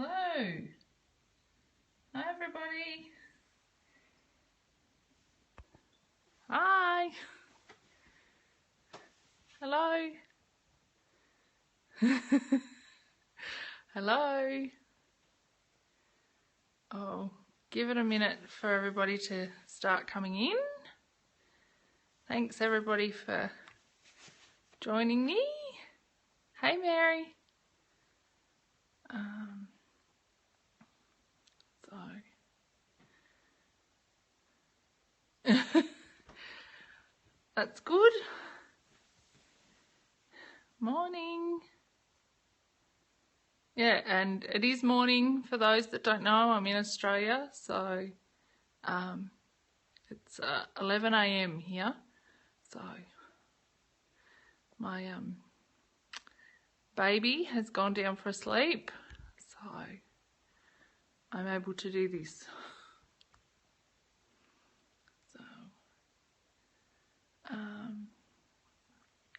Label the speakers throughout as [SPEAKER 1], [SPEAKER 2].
[SPEAKER 1] Hello. Hi, everybody. Hi. Hello. Hello. Oh, give it a minute for everybody to start coming in. Thanks, everybody, for joining me. Hey, Mary. That's good. Morning. Yeah, and it is morning for those that don't know. I'm in Australia, so it's 11 a.m. here. So my baby has gone down for a sleep, so I'm able to do this. So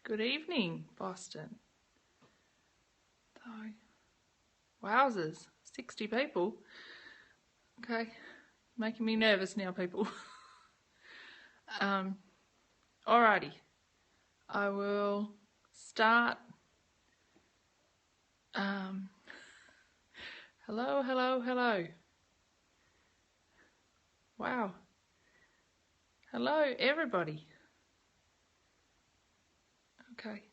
[SPEAKER 1] good evening, Boston. So wowzers, 60 people. Okay, making me nervous now, people. Alrighty, I will start. Hello, hello, hello. Wow. Hello, everybody. Okay.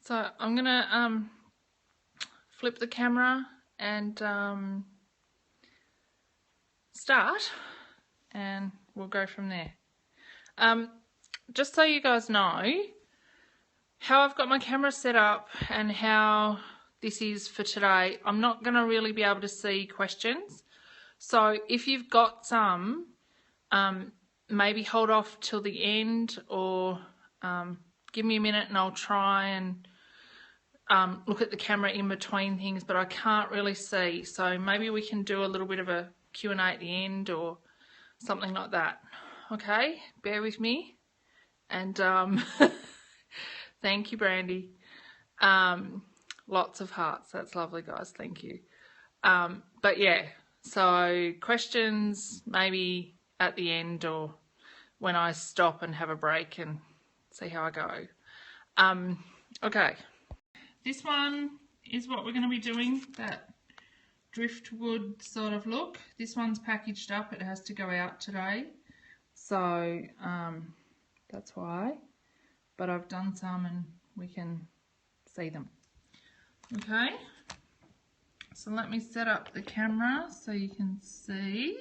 [SPEAKER 1] So I'm gonna flip the camera and start, and we'll go from there. Just so you guys know how I've got my camera set up and how this is for today, I'm not going to really be able to see questions. So if you've got some, maybe hold off till the end, or give me a minute and I'll try and look at the camera in between things, but I can't really see. So maybe we can do a little bit of a Q&A at the end or something like that. Okay, bear with me. And thank you, Brandy. Lots of hearts. That's lovely, guys. Thank you. But yeah, so questions maybe at the end or when I stop and have a break and see how I go. Okay. This one is what we're going to be doing, that driftwood sort of look. This one's packaged up. It has to go out today. So that's why. But I've done some and we can see them. Okay, so let me set up the camera so you can see.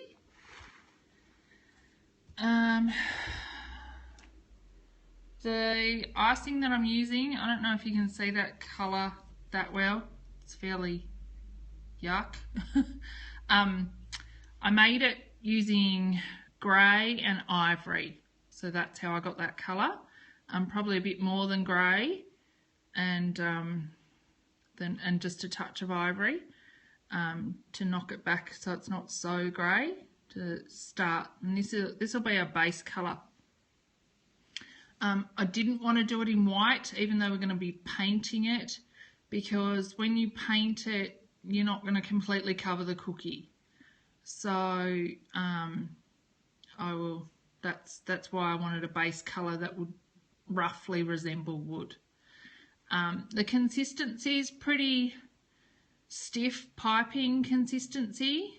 [SPEAKER 1] The icing that I'm using, I don't know if you can see that colour that well. It's fairly yuck. I made it using grey and ivory, so that's how I got that colour. Probably a bit more than grey, and just a touch of ivory to knock it back so it's not so grey to start. And this will be our base colour. I didn't want to do it in white, even though we're going to be painting it, because when you paint it, you're not going to completely cover the cookie. So I will. That's why I wanted a base colour that would roughly resemble wood. The consistency is pretty stiff piping consistency,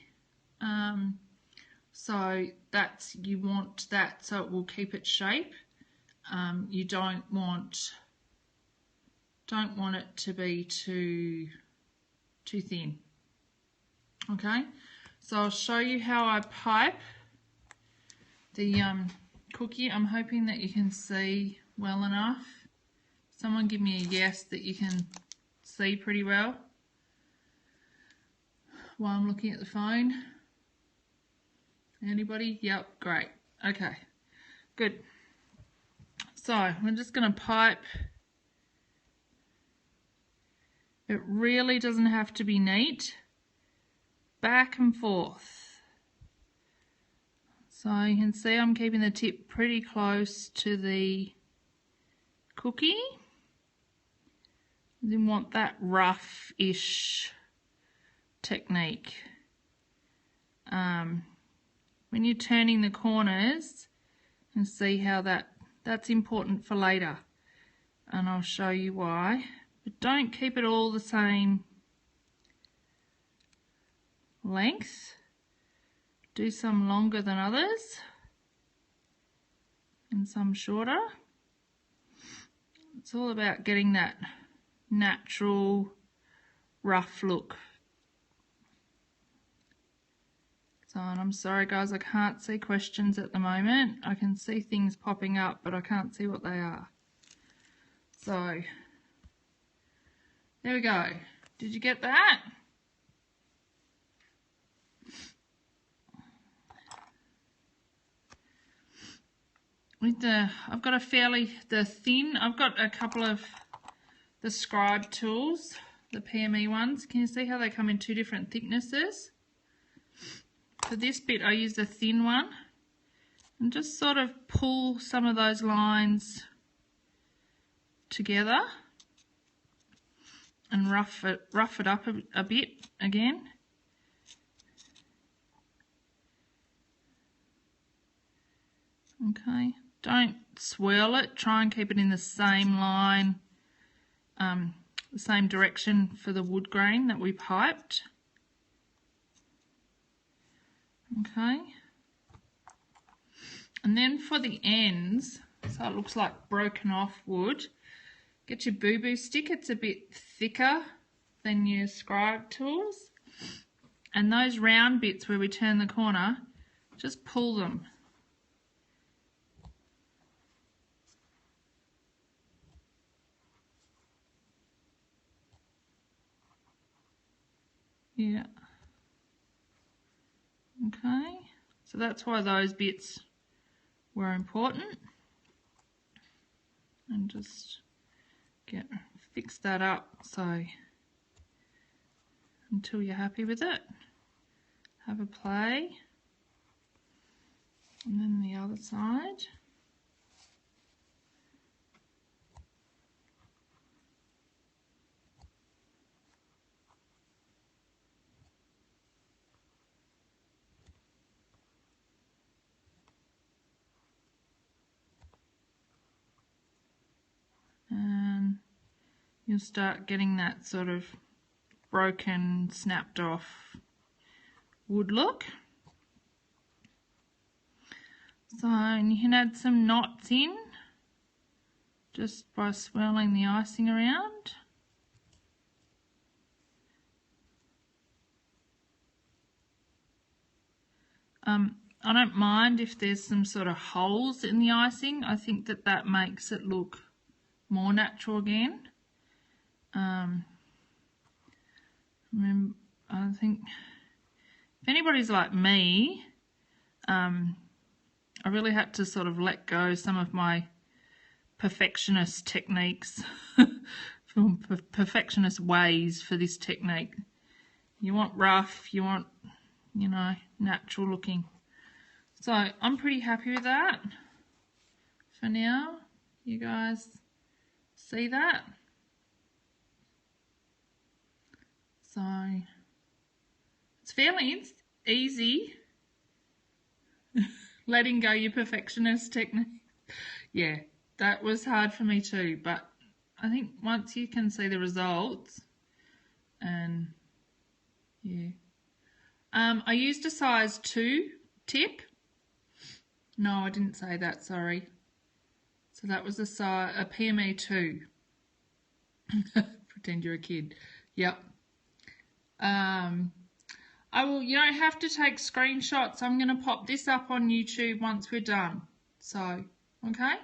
[SPEAKER 1] so you want that so it will keep its shape. You don't want it to be too thin. Okay, so I'll show you how I pipe the cookie. I'm hoping that you can see well enough. Someone give me a yes that you can see pretty well while I'm looking at the phone. Anybody? Yep, great. Okay, good. So I'm just going to pipe. It really doesn't have to be neat. Back and forth. So you can see I'm keeping the tip pretty close to the cookie. Didn't want that rough-ish technique. When you're turning the corners, and see how that's important for later, and I'll show you why. But don't keep it all the same length. Do some longer than others and some shorter. It's all about getting that natural rough look. So, and I'm sorry guys, I can't see questions at the moment. I can see things popping up, but I can't see what they are. So, there we go. Did you get that? With I've got I've got a couple of the scribe tools, the PME ones. Can you see how they come in two different thicknesses? For this bit I use the thin one and just sort of pull some of those lines together and rough it up a bit again. Okay, don't swirl it, try and keep it in the same line, the same direction for the wood grain that we piped. Okay, and then for the ends, so it looks like broken off wood, get your boo-boo stick. It's a bit thicker than your scribe tools, and those round bits where we turn the corner, just pull them. Yeah. Okay, so that's why those bits were important. And just fix that up so until you're happy with it. Have a play. And then the other side. And you'll start getting that sort of broken, snapped off wood look. So, and you can add some knots in just by swirling the icing around. I don't mind if there's some sort of holes in the icing. I think that makes it look more natural again. I think if anybody's like me, I really had to sort of let go some of my perfectionist techniques, perfectionist ways for this technique. You want rough, you want, you know, natural looking. So I'm pretty happy with that for now. You guys see that? So it's fairly easy letting go your perfectionist technique. Yeah, that was hard for me too, but I think once you can see the results, and yeah. I used a size 2 tip. No, I didn't say that, sorry. So that was a PME 2. Pretend you're a kid. Yep. You don't have to take screenshots. I'm going to pop this up on YouTube once we're done. So, okay.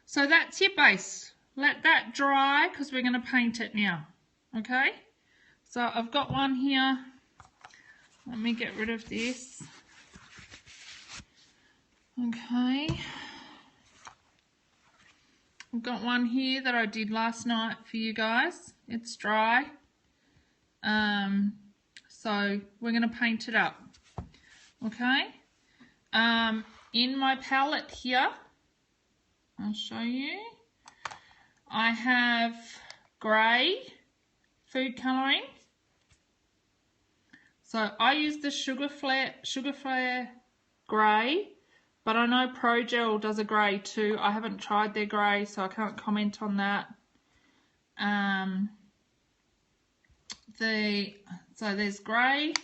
[SPEAKER 1] So that's your base. Let that dry because we're going to paint it now. Okay. So I've got one here. Let me get rid of this. Okay. I've got one here that I did last night for you guys. It's dry. So we're going to paint it up. Okay. In my palette here, I'll show you. I have grey food colouring. So I use the Sugar Flare grey, but I know Pro Gel does a grey too. I haven't tried their grey, so I can't comment on that. So there's grey,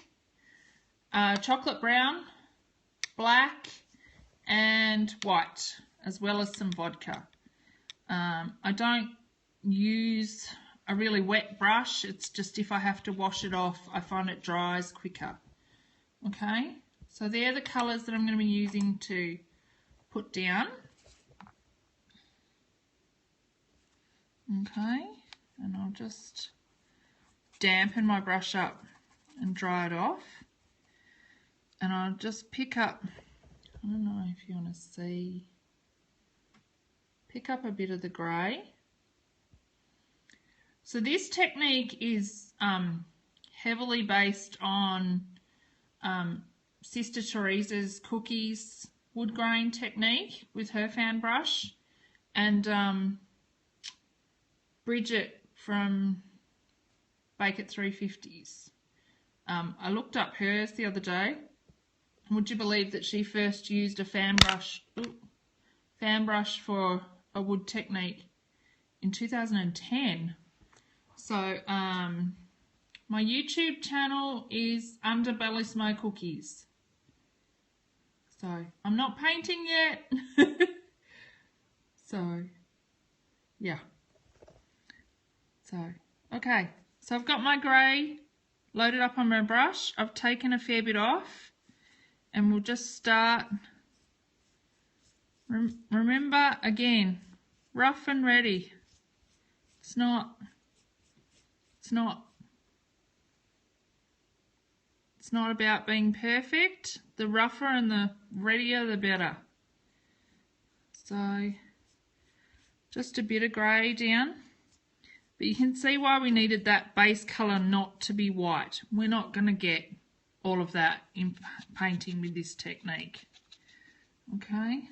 [SPEAKER 1] chocolate brown, black, and white, as well as some vodka. I don't use a really wet brush. It's just if I have to wash it off, I find it dries quicker. Okay, so they're the colours that I'm going to be using to put down. Okay, and I'll just dampen my brush up and dry it off. And I'll just pick up, I don't know if you want to see, pick up a bit of the grey. So this technique is heavily based on Sister Teresa's cookies wood grain technique with her fan brush, and Bridget from Bake It 350s. I looked up hers the other day. Would you believe that she first used a fan brush for a wood technique in 2010? So my YouTube channel is under Belleissimo Cookies. So I'm not painting yet. So yeah. So okay. So I've got my grey loaded up on my brush. I've taken a fair bit off, and we'll just start. Remember again, rough and ready. It's not about being perfect. The rougher and the readier, the better. So just a bit of grey down. But you can see why we needed that base colour not to be white. We're not going to get all of that in painting with this technique. Okay.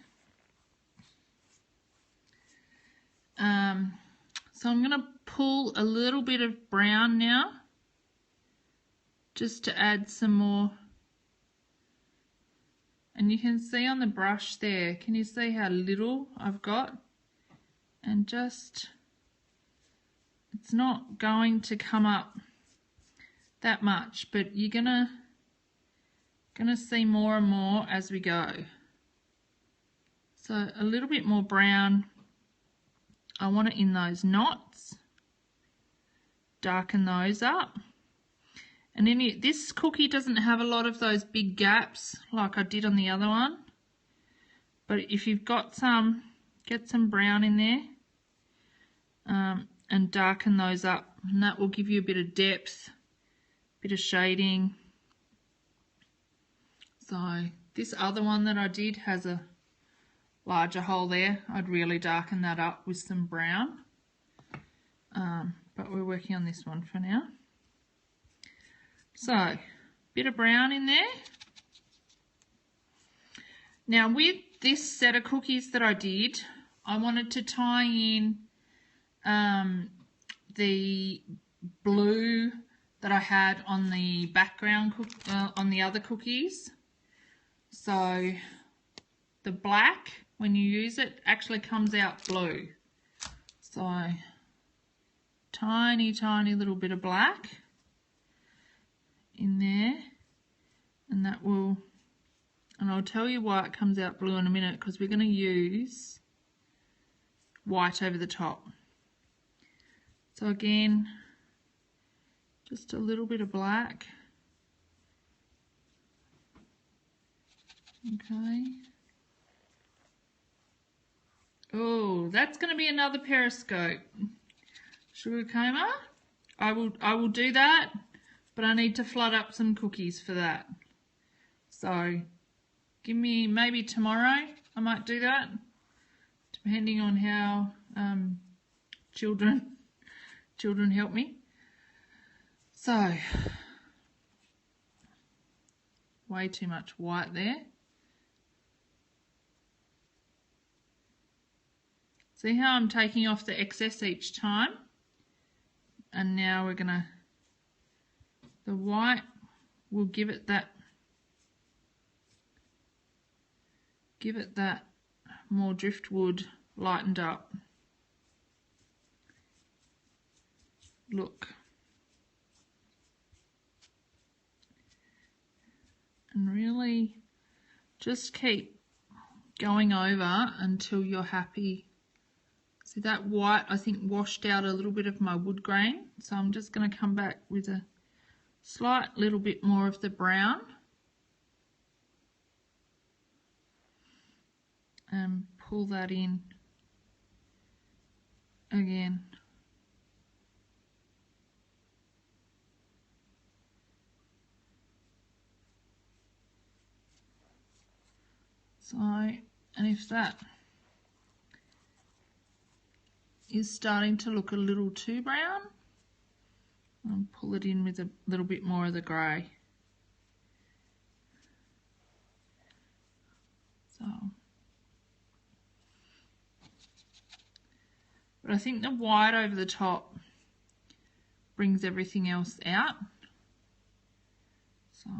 [SPEAKER 1] So I'm going to pull a little bit of brown now, just to add some more. And you can see on the brush there, can you see how little I've got? And just, it's not going to come up that much, but you're gonna see more and more as we go. So a little bit more brown. I want it in those knots, darken those up. And this cookie doesn't have a lot of those big gaps like I did on the other one. But if you've got some, get some brown in there and darken those up. And that will give you a bit of depth, bit of shading. So this other one that I did has a larger hole there. I'd really darken that up with some brown. But we're working on this one for now. So, bit of brown in there. Now with this set of cookies that I did, I wanted to tie in the blue that I had on the background on the other cookies. So the black, when you use it, actually comes out blue. So tiny little bit of black in there, and that will, and I'll tell you why it comes out blue in a minute, because we're going to use white over the top. So again, just a little bit of black. Okay. Oh, that's going to be another Periscope. Sugar coma. I will do that, but I need to flood up some cookies for that. So give me maybe tomorrow. I might do that, depending on how children help me. So way too much white there. See how I'm taking off the excess each time? And now we're gonna, the white will give it that more driftwood lightened up look. And really just keep going over until you're happy. See that white, I think, washed out a little bit of my wood grain, so I'm just going to come back with a slight little bit more of the brown and pull that in again. So, and if that is starting to look a little too brown, I'll pull it in with a little bit more of the grey. So, but I think the white over the top brings everything else out. So,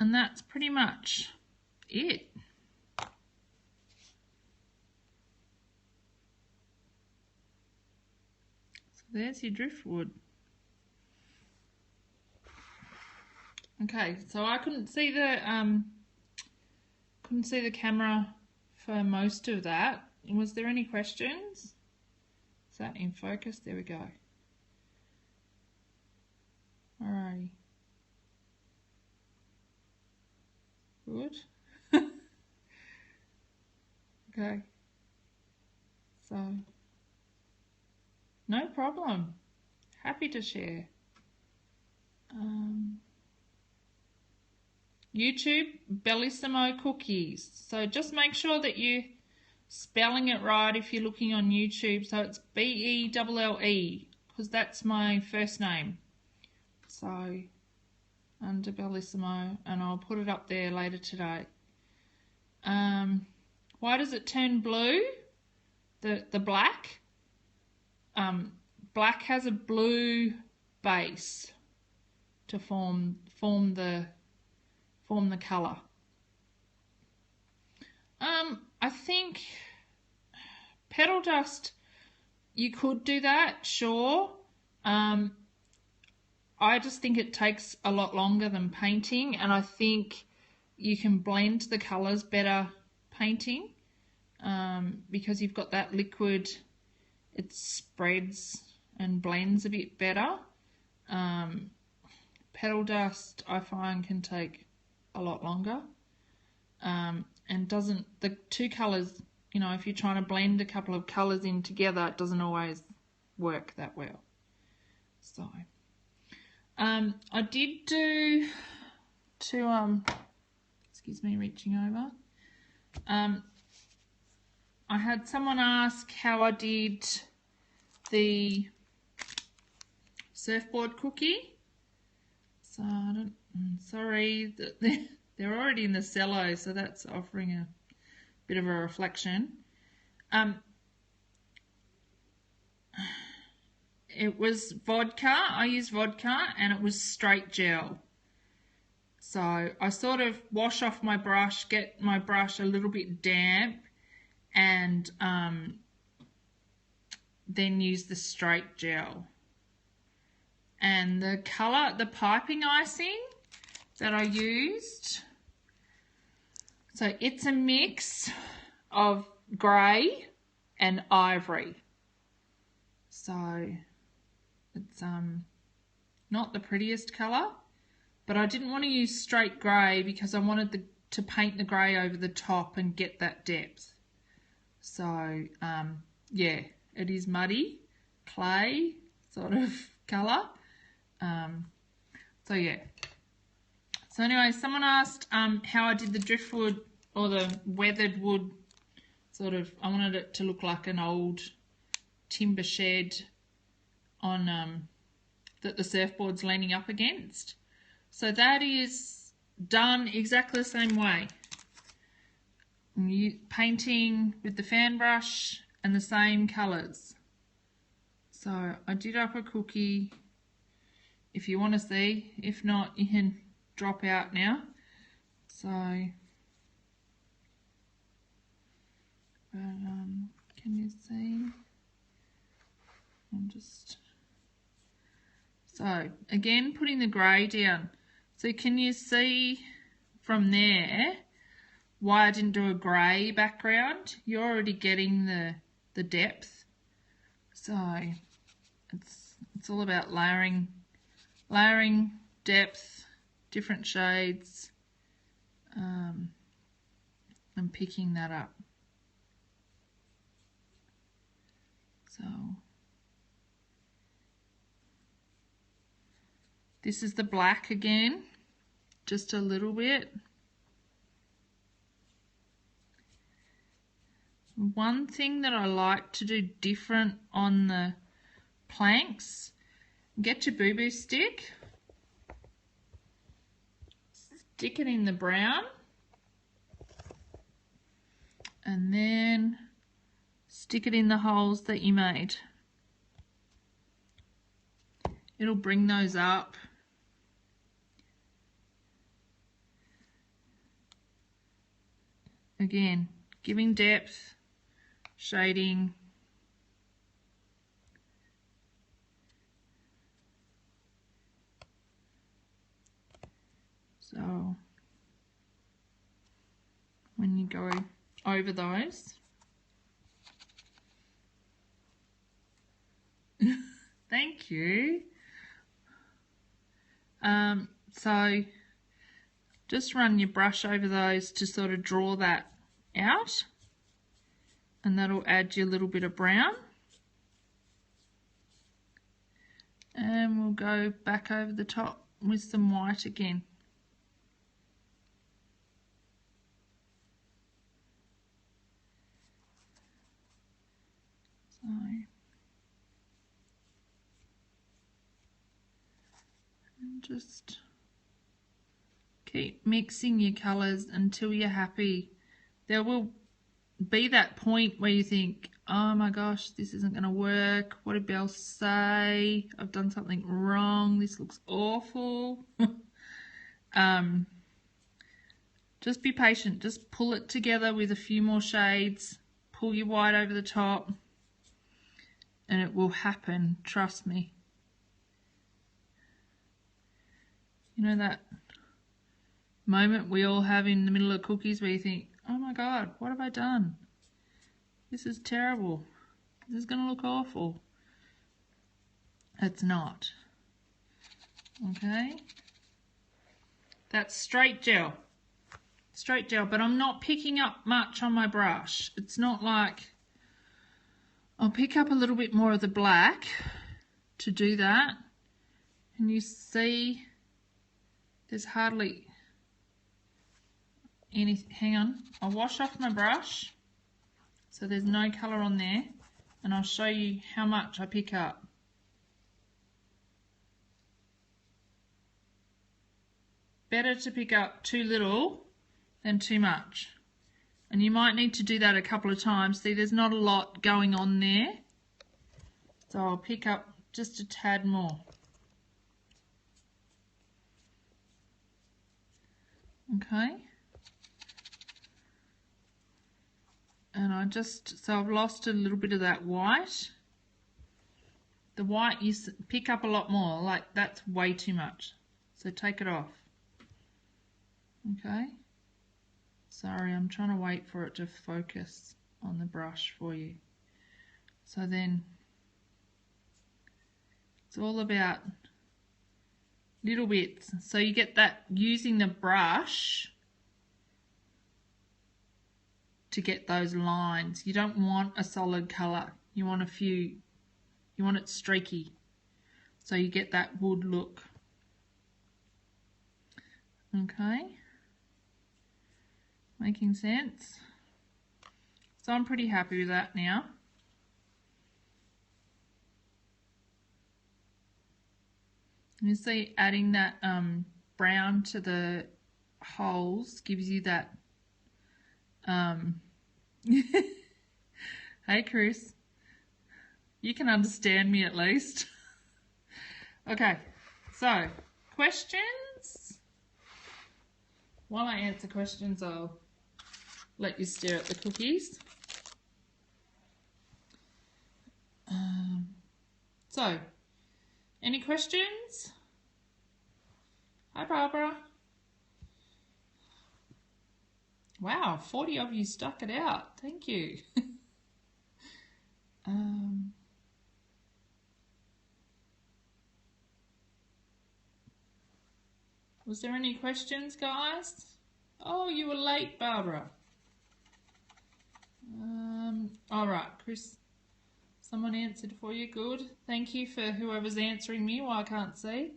[SPEAKER 1] and that's pretty much it. So there's your driftwood. Okay, so I couldn't see the camera for most of that. Was there any questions? Is that in focus? There we go. Alrighty. Good. Okay. So, no problem. Happy to share. YouTube, Belleissimo cookies. So just make sure that you're spelling it right if you're looking on YouTube. So it's B-E-L-L-E, because that's my first name. So under Belleissimo, and I'll put it up there later today. Why does it turn blue? The black? Black has a blue base to form the colour. I think petal dust, you could do that, sure. I just think it takes a lot longer than painting, and I think you can blend the colours better painting, because you've got that liquid, it spreads and blends a bit better. Petal dust, I find, can take a lot longer, and doesn't, the two colours, you know, if you're trying to blend a couple of colours in together, it doesn't always work that well. So I did do excuse me, reaching over. I had someone ask how I did the surfboard cookie. So I don't, sorry, they're already in the cello, so that's offering a bit of a reflection. It was vodka. I used vodka, and it was straight gel. So I sort of wash off my brush, get my brush a little bit damp, and then use the straight gel. And the colour, the piping icing that I used, so it's a mix of grey and ivory. So it's not the prettiest colour, but I didn't want to use straight grey because I wanted to paint the grey over the top and get that depth. So yeah, it is muddy, clay sort of colour. So yeah. So anyway, someone asked how I did the driftwood or the weathered wood, sort of, I wanted it to look like an old timber shed on that the surfboard's leaning up against. So that is done exactly the same way. painting with the fan brush and the same colours. So I did up a cookie if you want to see. If not, you can drop out now. So, can you see? So again, putting the grey down. So can you see from there why I didn't do a grey background? You're already getting the depth. So it's all about layering, depth, different shades, and picking that up. So this is the black again, just a little bit. One thing that I like to do different on the planks, get your boo-boo stick, stick it in the brown, and then stick it in the holes that you made. It'll bring those up. Again, giving depth, shading. So when you go over those, thank you. So just run your brush over those to sort of draw that out, and that'll add you a little bit of brown. And we'll go back over the top with some white again. So and just keep mixing your colours until you're happy. There will be that point where you think, oh my gosh, this isn't going to work. What did Belle say? I've done something wrong. This looks awful. Just be patient. Just pull it together with a few more shades. Pull your white over the top. And it will happen. Trust me. You know that moment we all have in the middle of cookies where you think, oh my God, what have I done? This is terrible. This is going to look awful. It's not. Okay. That's straight gel. Straight gel, but I'm not picking up much on my brush. It's not like I'll pick up a little bit more of the black to do that. And you see there's hardly any, hang on, I'll wash off my brush so there's no colour on there, and I'll show you how much I pick up. Better to pick up too little than too much, and you might need to do that a couple of times. See, there's not a lot going on there, so I'll pick up just a tad more. Okay. And so I've lost a little bit of that white. The white you pick up a lot more, like that's way too much. So take it off. Okay. Sorry, I'm trying to wait for it to focus on the brush for you. So then it's all about little bits. So you get that using the brush to get those lines. You don't want a solid colour. You want you want it streaky. So you get that wood look. Okay. Making sense? So I'm pretty happy with that now. You see, adding that brown to the holes gives you that Um, hey, Chris. You can understand me at least. Okay, so questions. While I answer questions, I'll let you stare at the cookies. So, any questions? Hi, Barbara. Wow, 40 of you stuck it out. Thank you. Was there any questions, guys? Oh, you were late, Barbara. All right, Chris. Someone answered for you. Good. Thank you for whoever's answering me while I can't see.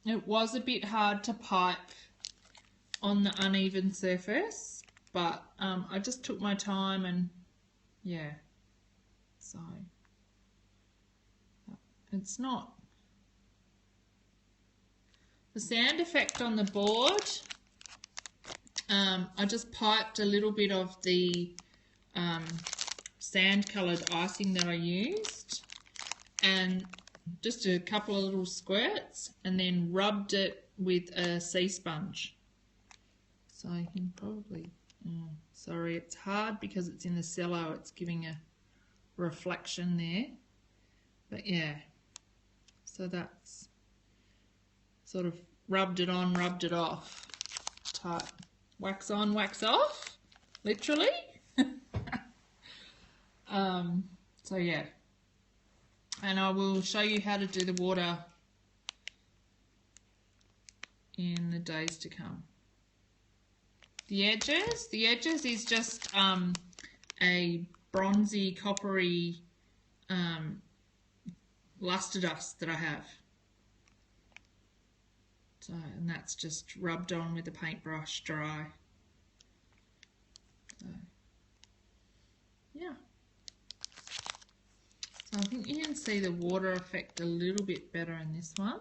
[SPEAKER 1] It was a bit hard to pipe on the uneven surface, but I just took my time and yeah, so it's not. The sound effect on the board, I just piped a little bit of the sand coloured icing that I used and just a couple of little squirts and then rubbed it with a sea sponge. So you can probably, sorry, it's hard because it's in the cello, it's giving a reflection there. But yeah, so that's sort of rubbed it on, rubbed it off type. Wax on, wax off, literally. So yeah, and I will show you how to do the water in the days to come. The edges is just a bronzy, coppery luster dust that I have. So, and that's just rubbed on with a paintbrush dry. So, yeah. So I think you can see the water effect a little bit better in this one.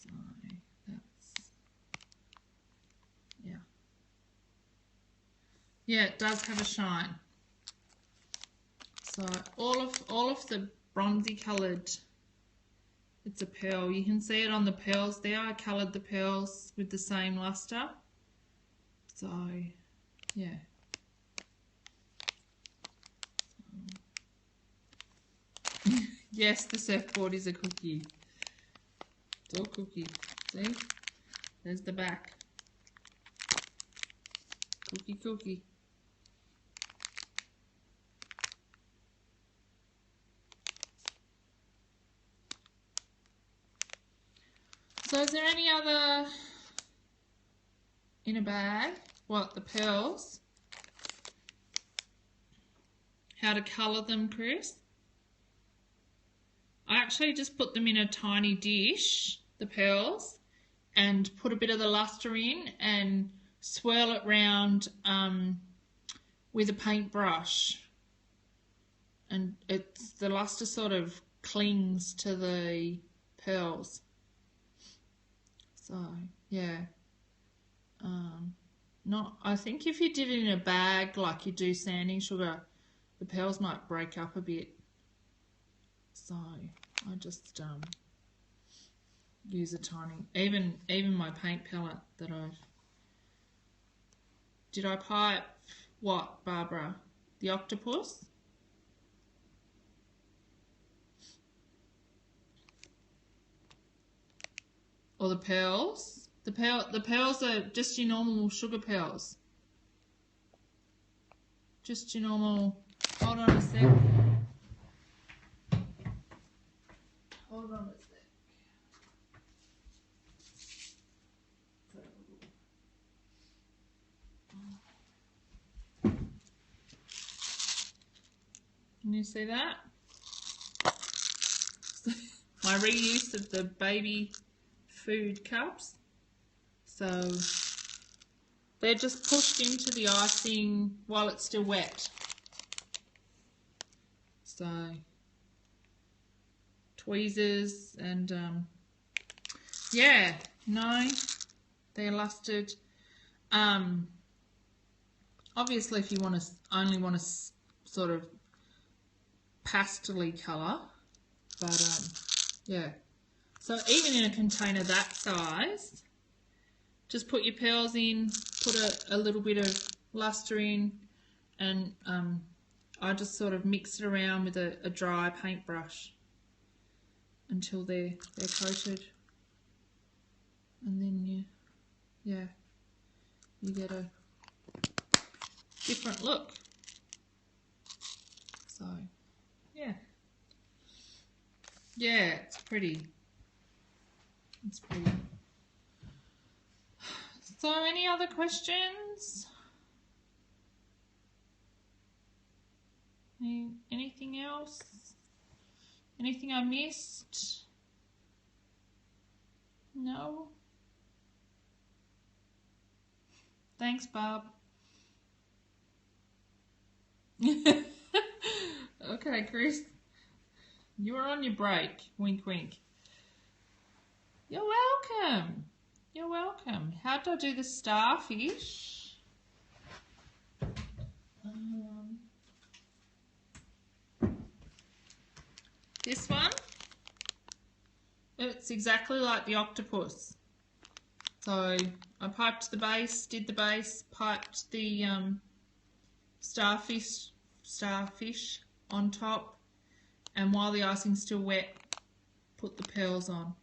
[SPEAKER 1] So that's, yeah. Yeah, it does have a shine. So all of the bronzy coloured, it's a pearl. You can see it on the pearls there. I coloured the pearls with the same luster. So, yeah. Yes, the surfboard is a cookie. It's all cookie. See? There's the back. Cookie, cookie. So is there any other in a bag? What, the pearls? How to colour them, Chris? I actually just put them in a tiny dish, the pearls, and put a bit of the luster in and swirl it round with a paintbrush. And the luster sort of clings to the pearls. So, yeah. I think if you did it in a bag like you do sanding sugar, the pearls might break up a bit. So I just use a tiny, even my paint palette that did I pipe what, Barbara? The octopus? Or the pearls? The pearls are just your normal sugar pearls. Just your normal, hold on a sec. Hold on a sec. Can you see that? My reuse of the baby food cups. So they're just pushed into the icing while it's still wet. So tweezers and yeah, no, They're lusted. Obviously, if you only want to sort of pastel-y colour, but yeah. So even in a container that size, just put your pearls in, put a little bit of luster in, and I just sort of mix it around with a dry paintbrush until they're coated, and then you get a different look. So yeah, it's pretty. It's pretty. So any other questions? Anything else? Anything I missed? No? Thanks, Barb. Okay, Chris. You were on your break. Wink, wink. You're welcome. You're welcome. How did I do the starfish? This one, it's exactly like the octopus. So I piped the base, did the base, piped the starfish on top, and while the icing's still wet, put the pearls on.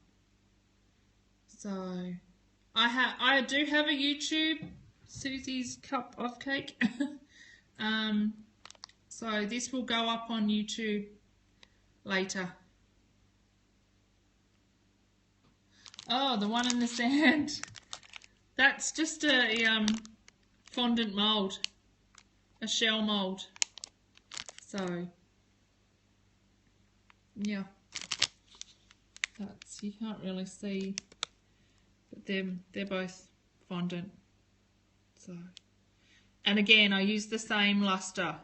[SPEAKER 1] So I do have a YouTube, Susie's Cup of Cake. So this will go up on YouTube later. Oh, the one in the sand. That's just a fondant mould, a shell mould. So yeah, you can't really see, but they're both fondant. So, and again, I use the same luster.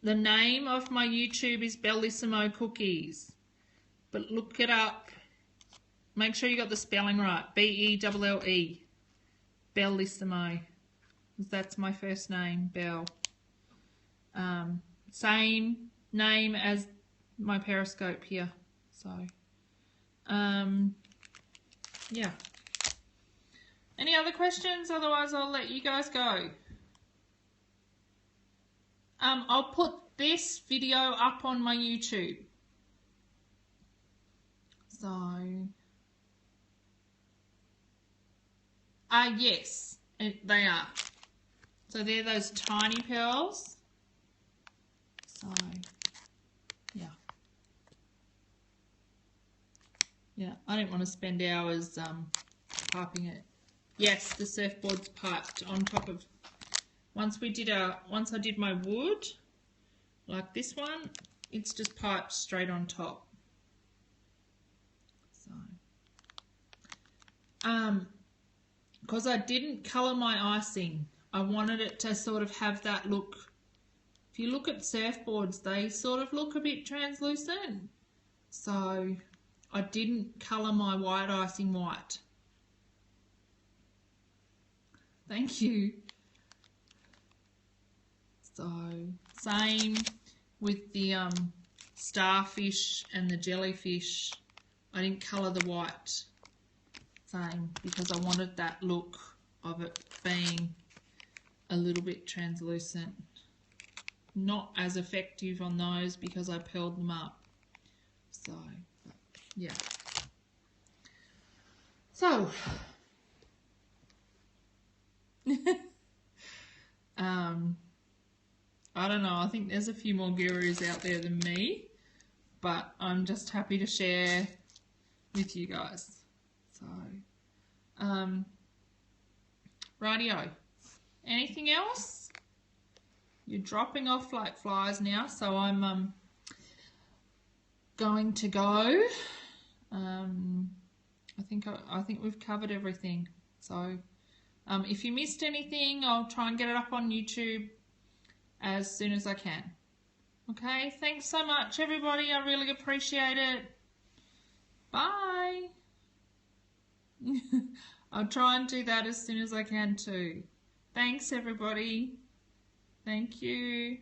[SPEAKER 1] The name of my YouTube is Belleissimo Cookies, but look it up. Make sure you got the spelling right. B-E-L-L-E. Belleissimo. That's my first name, Belle. Same name as my Periscope here. So, yeah. Any other questions? Otherwise, I'll let you guys go. I'll put this video up on my YouTube. So, yes, they are. So they're those tiny pearls. So, yeah. Yeah, I didn't want to spend hours piping it. Yes, the surfboard's piped on top of. Once I did my wood, like this one, it's just piped straight on top. So, because I didn't colour my icing, I wanted it to sort of have that look. If you look at surfboards, they sort of look a bit translucent. So I didn't colour my white icing white. Thank you. So same with the starfish and the jellyfish. I didn't colour the white. Same, because I wanted that look of it being a little bit translucent. Not as effective on those because I pearled them up. So, yeah. So, I don't know, I think there's a few more gurus out there than me, but I'm just happy to share with you guys. So, rightio. Anything else? You're dropping off like flies now, so I'm going to go. I think we've covered everything. So, if you missed anything, I'll try and get it up on YouTube as soon as I can. Okay, thanks so much, everybody. I really appreciate it. Bye. I'll try and do that as soon as I can too. Thanks everybody. Thank you.